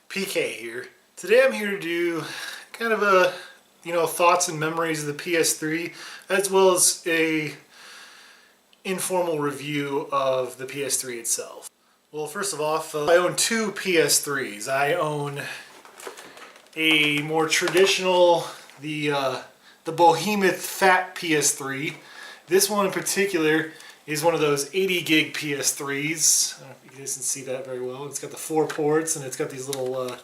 PK here. Today I'm here to do kind of a, thoughts and memories of the PS3, as well as a informal review of the PS3 itself. Well, first of all, I own two PS3s. I own a more traditional, the Behemoth Fat PS3. This one in particular is one of those 80 gig PS3s. I don't know if you guys can see that very well. It's got the 4 ports and it's got these little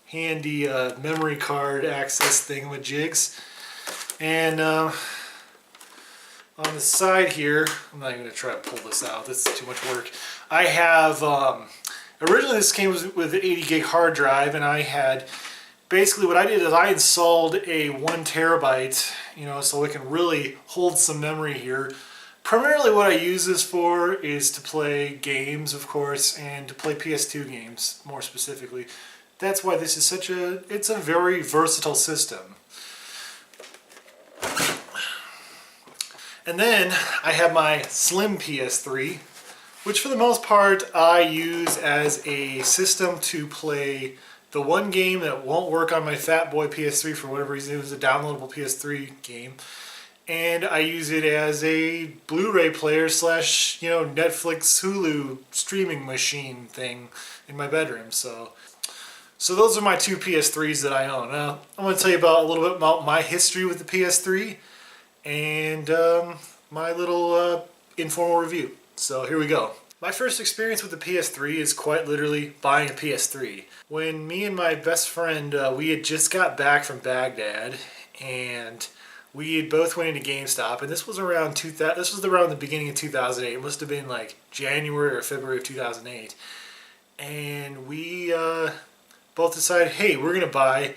handy memory card access thingamajigs. And on the side here, I'm not even going to try to pull this out. This is too much work. I have, originally this came with an 80 gig hard drive, and I had, basically what I did is I installed a 1 terabyte, so it can really hold some memory here. Primarily what I use this for is to play games, of course, and to play PS2 games, more specifically. That's why this is it's a very versatile system. And then I have my slim PS3, which for the most part I use as a system to play the one game that won't work on my Fat Boy PS3 for whatever reason. It was a downloadable PS3 game. And I use it as a Blu-ray player slash, Netflix, Hulu streaming machine thing in my bedroom. So those are my two PS3s that I own. Now, I'm going to tell you a little bit about my history with the PS3 and my little informal review. So here we go. My first experience with the PS3 is quite literally buying a PS3. When me and my best friend, we had just got back from Baghdad, and we had both went into GameStop, and this was around the beginning of 2008. It must have been like January or February of 2008. And we both decided, hey, we're going to buy,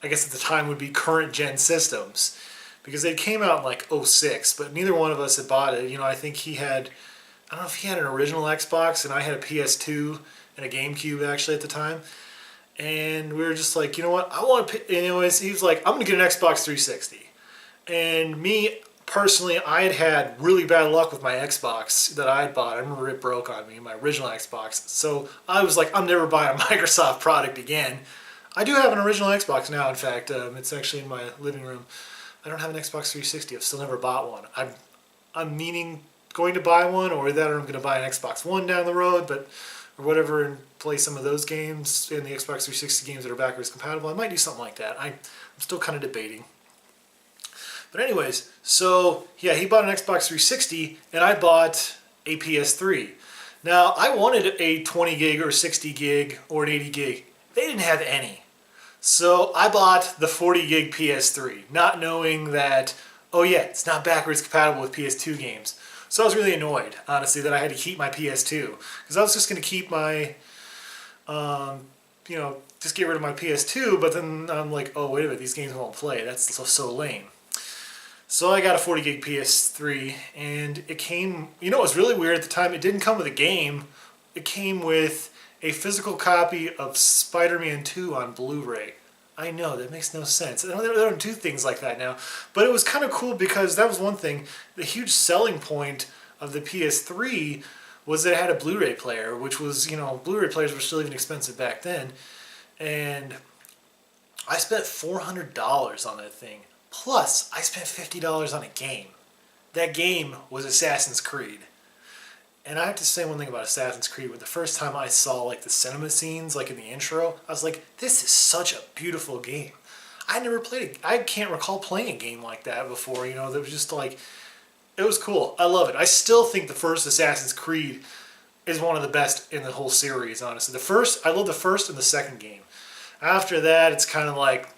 I guess at the time would be current gen systems, because they came out in like 06, but neither one of us had bought it. I think I don't know if he had an original Xbox, and I had a PS2 and a GameCube actually at the time. And we were just like, you know what, I want to, anyways, he was like, I'm going to get an Xbox 360. And me, personally, I had really bad luck with my Xbox that I had bought. I remember it broke on me, my original Xbox. So I was like, I'm never buying a Microsoft product again. I do have an original Xbox now, in fact. It's actually in my living room. I don't have an Xbox 360. I've still never bought one. I'm going to buy one, or I'm going to buy an Xbox One down the road, or whatever, and play some of those games in the Xbox 360 games that are backwards compatible. I might do something like that. I'm still kind of debating. But anyways, so yeah, he bought an Xbox 360 and I bought a PS3. Now, I wanted a 20 gig or 60 gig or an 80 gig. They didn't have any. So I bought the 40 gig PS3, not knowing that, oh yeah, it's not backwards compatible with PS2 games. So I was really annoyed, honestly, that I had to keep my PS2. Because I was just going to keep my, just get rid of my PS2, but then I'm like, oh, wait a minute, these games won't play. That's so lame. So I got a 40 gig PS3, and it came, it was really weird at the time. It didn't come with a game. It came with a physical copy of Spider-Man 2 on Blu-ray. I know, that makes no sense. They don't do things like that now. But it was kind of cool because that was one thing. The huge selling point of the PS3 was that it had a Blu-ray player, which was, Blu-ray players were still even expensive back then. And I spent $400 on that thing. Plus, I spent $50 on a game. That game was Assassin's Creed. And I have to say one thing about Assassin's Creed. When the first time I saw like the cinema scenes, like in the intro, I was like, this is such a beautiful game. I never played it. I can't recall playing a game like that before. That was just like, it was cool. I love it. I still think the first Assassin's Creed is one of the best in the whole series, honestly. I love the first and the second game. After that, it's kind of like,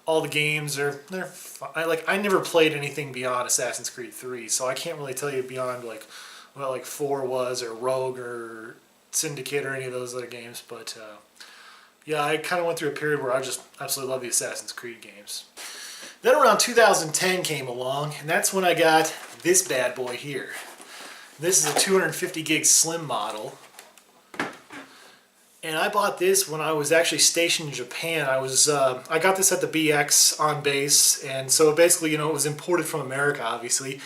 all the games they're fine. I never played anything beyond Assassin's Creed 3, so I can't really tell you beyond what 4 was, or Rogue, or Syndicate, or any of those other games. But yeah, I kind of went through a period where I just absolutely love the Assassin's Creed games. Then around 2010 came along, and that's when I got this bad boy here. This is a 250 gig slim model. And I bought this when I was actually stationed in Japan. I got this at the BX on base, and so basically, it was imported from America, obviously.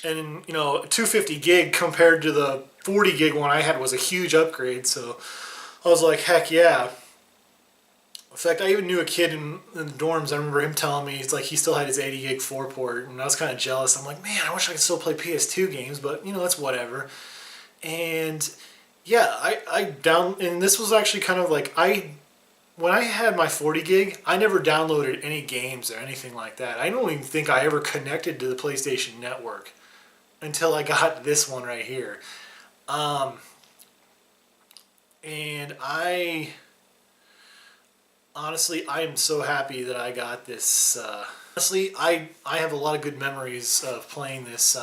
And, 250 gig compared to the 40 gig one I had was a huge upgrade, so I was like, heck yeah. In fact, I even knew a kid in the dorms. I remember him telling me, he's like, he still had his 80 gig 4 port, and I was kind of jealous. I'm like, man, I wish I could still play PS2 games, but you know, that's whatever. And yeah, and this was actually kind of like, when I had my 40 gig, I never downloaded any games or anything like that. I don't even think I ever connected to the PlayStation Network until I got this one right here. And honestly, I am so happy that I got this. Honestly, I have a lot of good memories of playing this.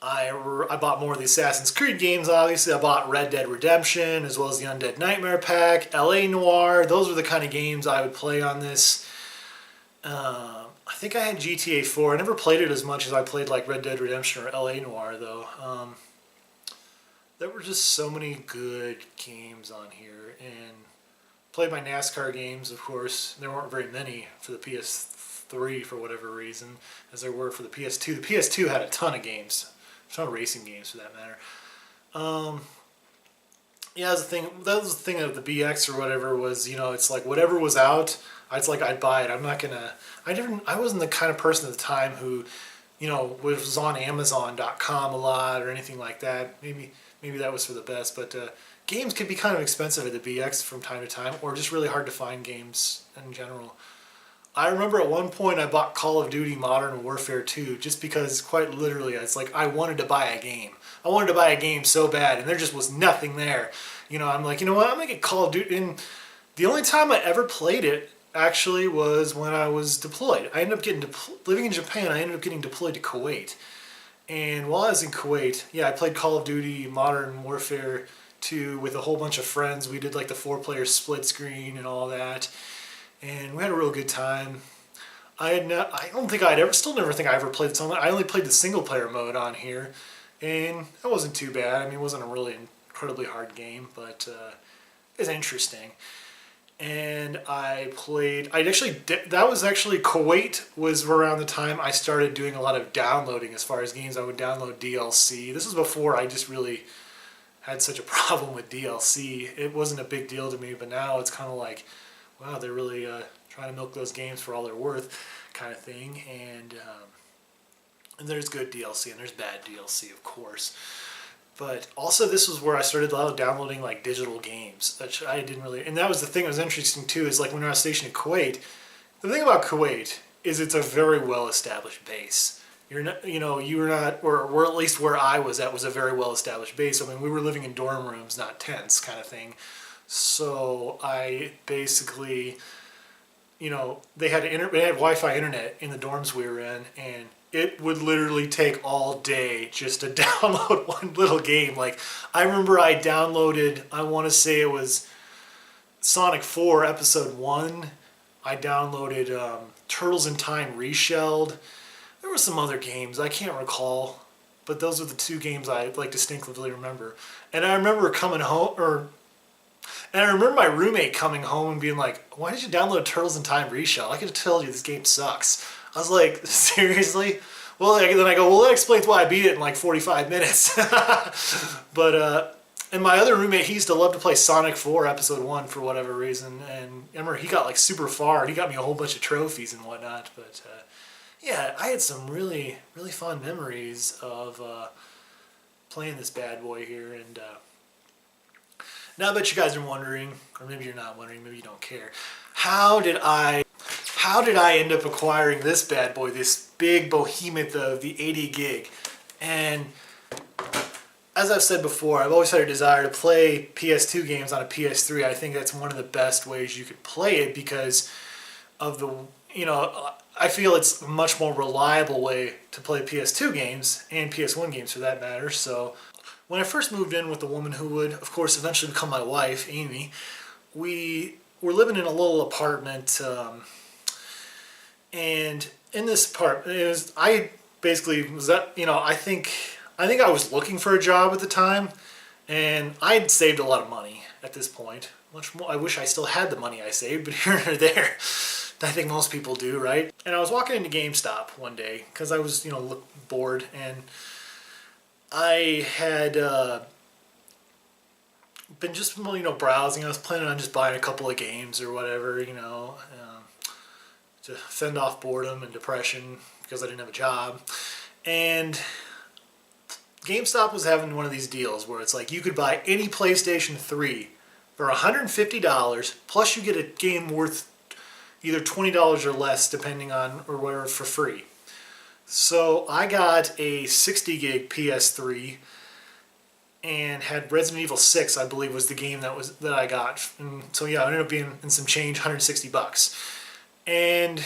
I bought more of the Assassin's Creed games, obviously. I bought Red Dead Redemption, as well as the Undead Nightmare Pack, LA Noire. Those were the kind of games I would play on this. I think I had GTA 4. I never played it as much as I played like Red Dead Redemption or LA Noire, though. There were just so many good games on here, and played my NASCAR games, of course. There weren't very many for the PS3 for whatever reason, as there were for the PS2. The PS2 had a ton of games, a ton of racing games for that matter. Yeah, that was the thing of the BX or whatever was, you know, it's like whatever was out, I'd buy it. I wasn't the kind of person at the time who, you know, was on Amazon.com a lot or anything like that. Maybe that was for the best, but games could be kind of expensive at the BX from time to time, or just really hard to find games in general. I remember at one point I bought Call of Duty Modern Warfare 2 just because, quite literally, it's like I wanted to buy a game. I wanted to buy a game so bad, and there just was nothing there. You know, I'm like, you know what, I'm going to get Call of Duty. And the only time I ever played it, actually, was when I was deployed. I ended up living in Japan, I ended up getting deployed to Kuwait. And while I was in Kuwait, yeah, I played Call of Duty Modern Warfare 2 with a whole bunch of friends. We did like the 4-player split screen and all that. And we had a real good time. I still never think I ever played something. I only played the single player mode on here. And that wasn't too bad. I mean, it wasn't a really incredibly hard game, but it was interesting. And that was actually, Kuwait was around the time I started doing a lot of downloading as far as games. I would download DLC. This was before I just really had such a problem with DLC. It wasn't a big deal to me, but now it's kind of like, wow, they're really trying to milk those games for all they're worth kind of thing. And there's good DLC and there's bad DLC, of course. But also, this was where I started downloading like digital games, which I didn't really. And that was the thing that was interesting too. Is like when I was stationed in Kuwait. The thing about Kuwait is it's a very well established base. You're not, or at least where I was at was a very well established base. I mean, we were living in dorm rooms, not tents, kind of thing. So I basically, you know, they had Wi-Fi internet in the dorms we were in, and it would literally take all day just to download one little game. Like, I remember I downloaded, I want to say it was Sonic 4 Episode 1. I downloaded Turtles in Time Reshelled. There were some other games, I can't recall. But those are the two games I like distinctively remember. And I remember and I remember my roommate coming home and being like, why did you download Turtles in Time Reshell? I could have told you this game sucks. I was like, seriously? Well, then I go, well, that explains why I beat it in like 45 minutes. But, and my other roommate, he used to love to play Sonic 4 Episode 1 for whatever reason. And I remember he got like super far. He got me a whole bunch of trophies and whatnot. But, yeah, I had some really, really fun memories of playing this bad boy here. And now I bet you guys are wondering, or maybe you're not wondering, maybe you don't care, how did I end up acquiring this bad boy, this big behemoth of the 80 gig? And as I've said before, I've always had a desire to play PS2 games on a PS3. I think that's one of the best ways you could play it because of the, you know, I feel it's a much more reliable way to play PS2 games and PS1 games for that matter. So when I first moved in with the woman who would, of course, eventually become my wife, Amy, we were living in a little apartment, and in this apartment, I think I was looking for a job at the time, and I'd saved a lot of money at this point. Much more, I wish I still had the money I saved, but here or there, I think most people do, right? And I was walking into GameStop one day because I was, bored, and I had been just browsing. I was planning on just buying a couple of games or whatever, to fend off boredom and depression because I didn't have a job. And GameStop was having one of these deals where it's like you could buy any PlayStation 3 for $150 plus you get a game worth either $20 or less depending on or whatever for free. So I got a 60 gig PS3 and had Resident Evil 6, I believe was the game that I got. And so yeah, it ended up being in some change, $160. And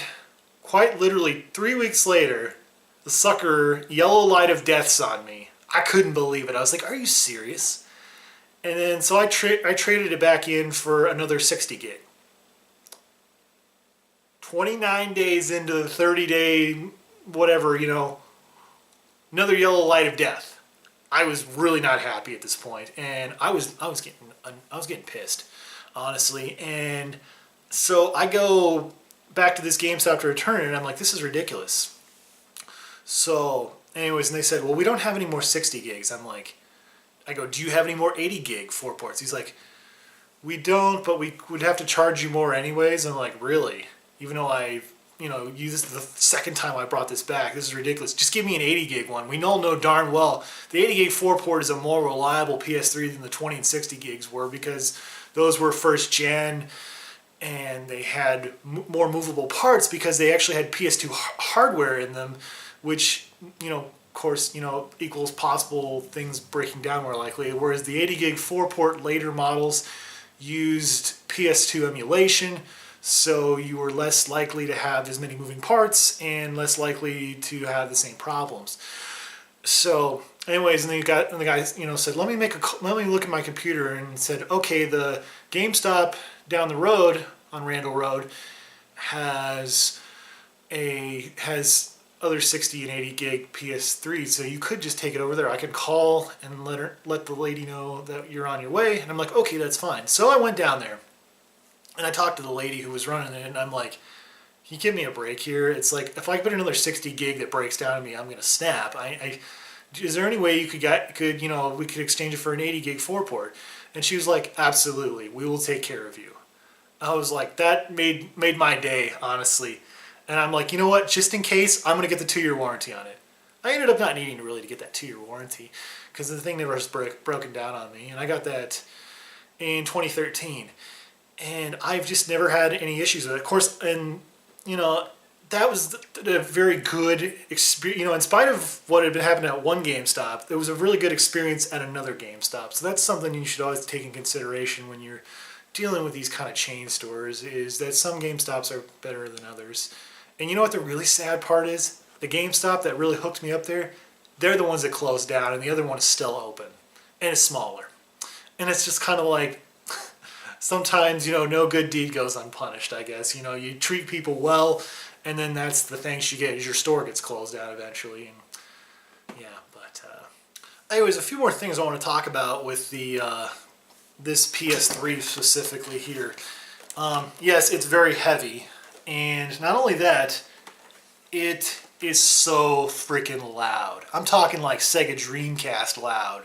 quite literally 3 weeks later, the sucker Yellow Light of Death's on me. I couldn't believe it. I was like, are you serious? And then so I traded it back in for another 60 gig. 29 days into the 30-day whatever, another Yellow Light of Death. I was really not happy at this point, and I was getting pissed, honestly. And so I go back to this GameStop to return it, and I'm like, this is ridiculous. So anyways, and they said, well, we don't have any more 60 gigs. I go, do you have any more 80 gig 4 ports? He's like, we don't, but we would have to charge you more anyways. I'm like, really? Even though this is the second time I brought this back. This is ridiculous. Just give me an 80 gig one. We all know darn well the 80 gig 4 port is a more reliable PS3 than the 20 and 60 gigs were because those were first gen and they had more movable parts because they actually had PS2 hardware in them, which, of course, equals possible things breaking down more likely. Whereas the 80 gig 4 port later models used PS2 emulation, so you were less likely to have as many moving parts and less likely to have the same problems. So, anyways, and the guy, said, let me look at my computer, and said, okay, the GameStop down the road on Randall Road has other 60 and 80 gig PS3, so you could just take it over there. I could call and let the lady know that you're on your way, and I'm like, okay, that's fine. So I went down there. And I talked to the lady who was running it, and I'm like, can you give me a break here? It's like, if I put another 60 gig that breaks down on me, I'm going to snap. Is there any way you we could exchange it for an 80 gig 4 port? And she was like, absolutely, we will take care of you. I was like, that made my day, honestly. And I'm like, you know what, just in case, I'm going to get the 2-year warranty on it. I ended up not needing to get that 2-year warranty because the thing never was broken down on me. And I got that in 2013. And I've just never had any issues with it. Of course, and, that was a very good experience. In spite of what had been happening at one GameStop, there was a really good experience at another GameStop. So that's something you should always take in consideration when you're dealing with these kind of chain stores, is that some GameStops are better than others. And you know what the really sad part is? The GameStop that really hooked me up there, they're the ones that closed down, and the other one is still open. And it's smaller. And it's just kind of like, sometimes, no good deed goes unpunished, I guess. You treat people well, and then that's the thanks you get is your store gets closed down eventually. And yeah, but anyways, a few more things I want to talk about with the this PS3 specifically here. Yes, it's very heavy, and not only that, it is so freaking loud. I'm talking like Sega Dreamcast loud.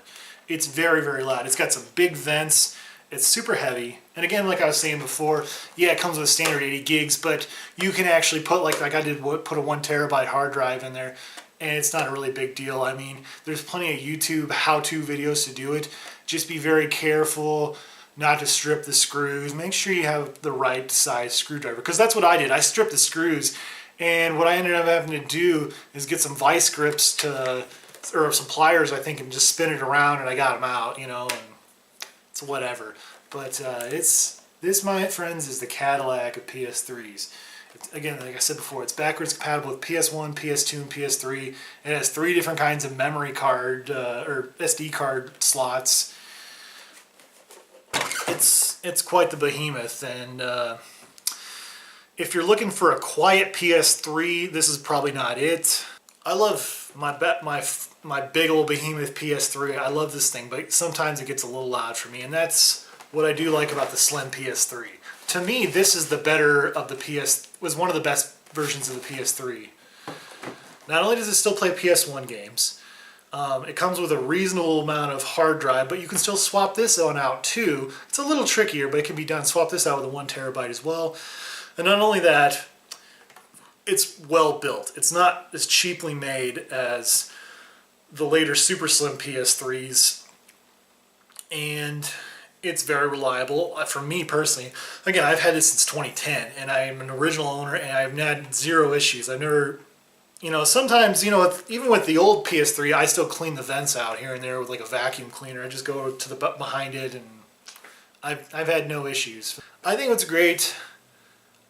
It's very, very loud. It's got some big vents. It's super heavy, and again, like I was saying before, yeah, it comes with a standard 80 gigs, but you can actually put, like I did, put a 1 terabyte hard drive in there, and it's not a really big deal. I mean, there's plenty of YouTube how-to videos to do it. Just be very careful not to strip the screws. Make sure you have the right size screwdriver, because that's what I did. I stripped the screws, and what I ended up having to do is get some vice grips or some pliers, I think, and just spin it around, and I got them out, and it's whatever. But this, my friends, is the Cadillac of PS3s. Again, like I said before, it's backwards compatible with PS1, PS2, and PS3. It has 3 different kinds of memory card or SD card slots. It's quite the behemoth, and if you're looking for a quiet PS3, this is probably not it. I love my big old behemoth PS3. I love this thing, but sometimes it gets a little loud for me, and that's what I do like about the slim PS3. To me, this is the better of the was one of the best versions of the PS3. Not only does it still play PS1 games, It comes with a reasonable amount of hard drive, but you can still swap this one out too. It's a little trickier, but it can be done. Swap this out with a 1 terabyte as well. And not only that, it's well built. It's not as cheaply made as the later super slim PS3s, and it's very reliable. For me personally, again, I've had this since 2010, and I'm an original owner, and I've had zero issues. I've never, sometimes, even with the old PS3, I still clean the vents out here and there with like a vacuum cleaner. I just go to the behind it, and I've had no issues. I think what's great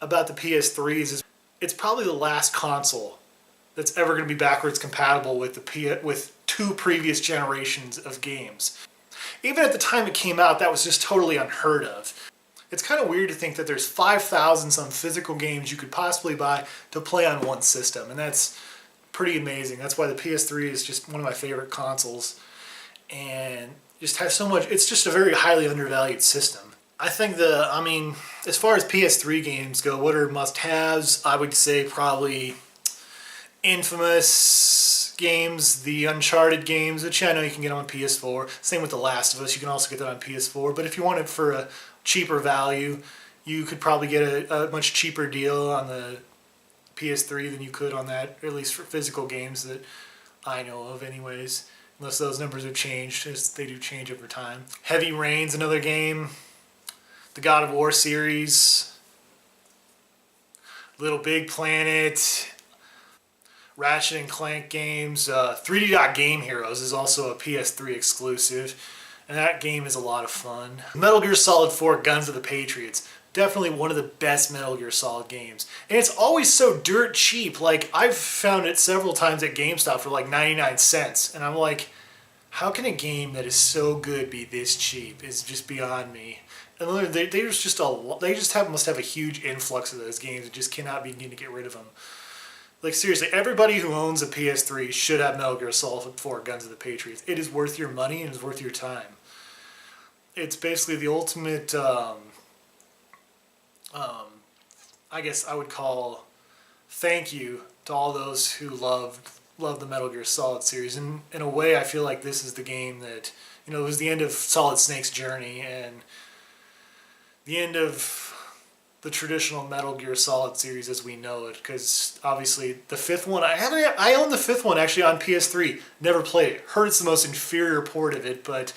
about the PS3s is it's probably the last console that's ever going to be backwards compatible with with 2 previous generations of games. Even at the time it came out, that was just totally unheard of. It's kind of weird to think that there's 5,000 some physical games you could possibly buy to play on one system, and that's pretty amazing. That's why the PS3 is just one of my favorite consoles, and just has so much. It's just a very highly undervalued system. I think as far as PS3 games go, what are must-haves? I would say probably Infamous games, the Uncharted games, which I know you can get on PS4. Same with The Last of Us, you can also get that on PS4. But if you want it for a cheaper value, you could probably get a much cheaper deal on the PS3 than you could on that, or at least for physical games that I know of anyways. Unless those numbers have changed, as they do change over time. Heavy Rain's another game. The God of War series, Little Big Planet, Ratchet and Clank games. 3D Dot Game Heroes is also a PS3 exclusive, and that game is a lot of fun. Metal Gear Solid 4 Guns of the Patriots, definitely one of the best Metal Gear Solid games. And it's always so dirt cheap. Like, I've found it several times at GameStop for like 99 cents, and I'm like, how can a game that is so good be this cheap? It's just beyond me. And they must have a huge influx of those games and just cannot begin to get rid of them. Like, seriously, everybody who owns a PS3 should have Metal Gear Solid 4 Guns of the Patriots. It is worth your money and it's worth your time. It's basically the ultimate, I guess I would call thank you to all those who love the Metal Gear Solid series. And in a way, I feel like this is the game that, it was the end of Solid Snake's journey and the end of the traditional Metal Gear Solid series as we know it, because obviously the 5th one, I own the 5th one actually on PS3, never played it. Heard it's the most inferior port of it, but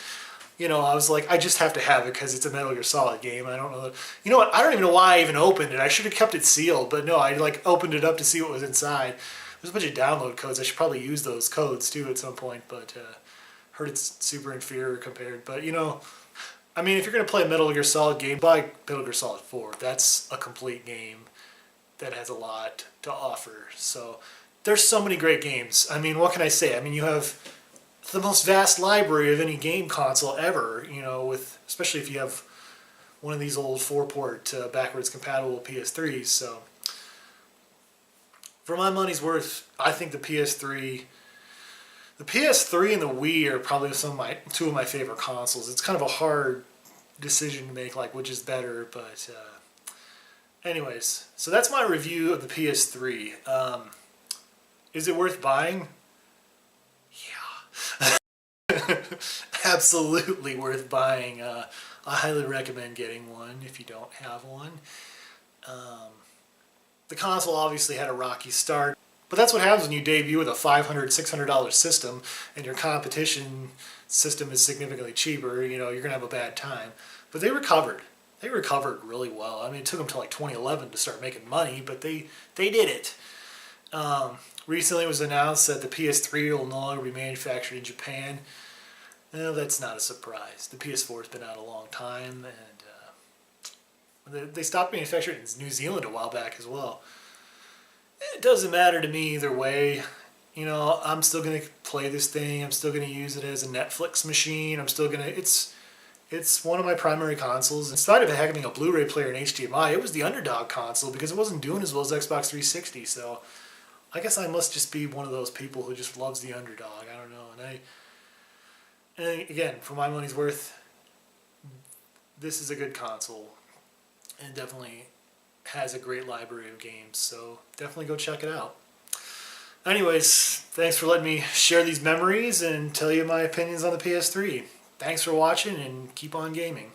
I was like, I just have to have it because it's a Metal Gear Solid game. I don't know, what, I don't even know why I even opened it. I should have kept it sealed, but no, I opened it up to see what was inside. There's a bunch of download codes. I should probably use those codes too at some point, but heard it's super inferior compared, but if you're going to play a Metal Gear Solid game, buy Metal Gear Solid 4. That's a complete game that has a lot to offer. So there's so many great games. What can I say? You have the most vast library of any game console ever, especially if you have one of these old 4-port backwards compatible PS3s. So for my money's worth, I think the PS3 and the Wii are probably two of my favorite consoles. It's kind of a hard decision to make, like which is better, but anyways, so that's my review of the PS3. Is it worth buying? Yeah. Absolutely worth buying. I highly recommend getting one if you don't have one. The console obviously had a rocky start. But that's what happens when you debut with a $500, $600 system and your competition system is significantly cheaper. You're going to have a bad time. But they recovered. They recovered really well. It took them till like 2011 to start making money, but they did it. Recently it was announced that the PS3 will no longer be manufactured in Japan. That's not a surprise. The PS4 has been out a long time, and they stopped manufacturing it in New Zealand a while back as well. It doesn't matter to me either way. I'm still going to play this thing. I'm still going to use it as a Netflix machine. I'm still going to... It's one of my primary consoles. In spite of having a Blu-ray player and HDMI, it was the underdog console because it wasn't doing as well as Xbox 360. So I guess I must just be one of those people who just loves the underdog. I don't know. And again, for my money's worth, this is a good console. And definitely has a great library of games, so definitely go check it out. Anyways, thanks for letting me share these memories and tell you my opinions on the PS3. Thanks for watching and keep on gaming.